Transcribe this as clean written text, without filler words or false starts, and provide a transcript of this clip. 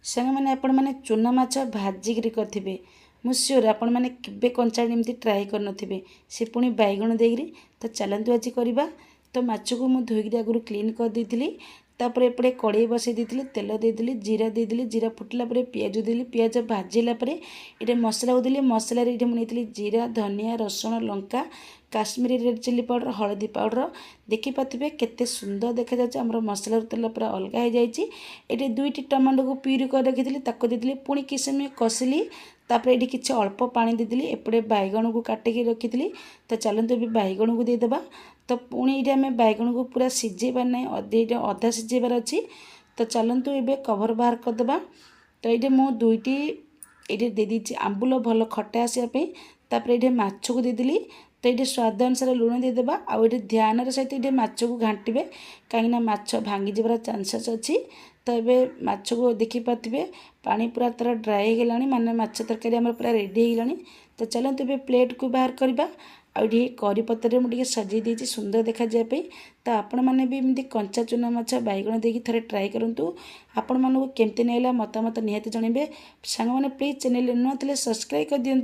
सांग मैंने आपण मैंने चूना माछ भाजिकी करेंगे मु सियोर आपण मैंने केवे कंचा एमती ट्राए कर सी पुणी बैगण देकरी तो चलतु आज करवा। तो माछ को मुझे धोईक आगुरी क्लीन कर देती तापर एपटे कड़े बसई देती तेल देदी जीरा देदी जीरा फुटला पियाज देली पियाज भाजिला ये मसला को देली मसला ये मुझे जीरा धनिया रसुण लंका काश्मीरी रेड चिली पाउडर हलदी पाउडर देखिपे केते सुंदर देखा जाए आम मसला तेल पूरा अलग हो जाए। दुईटी टमाटो को प्यूरी कर रखी ताको देदी पुणी कि समय कषिली तापर ये किसी अल्प पानी देदी एपटे बैगण को काटिकी रखी तो चलते भी बैगण को देदेबा। तो पुणी ये आम बैगण को पूरा सीझेबार ना अधा सीझेबार अच्छी तो चलतु ये कवर बाहर करदे। तो ये मु दुईटी ये देदी आंबुल भल खटा आसापी तापर ये माछ को देदी तो ये स्वाद अनुसार लुण देदेबा आउ ये ध्यान सहित ये माछ को घांटे कहीं माछ भांगी जबार चांसेस अच्छी। तो ये माछ को देखिपे पानी पूरा तरह ड्राए हो गलानी माने माछ तरकारी आम पूरा रेडी हो गलानी। तो चलते ये प्लेट को बाहर करवा आउे करी पत्र मुझे सजाई देती सुंदर देखा जाए। तो आपण मैंने भी एमती कंचा चूना माछ बैगण देकी थरे ट्राए करूँ। आपण मानू केमती नाला मतामत निहाती जनइबे। सांग मैंने प्लीज चैनल नुआ थे सब्सक्राइब कर दियंतु।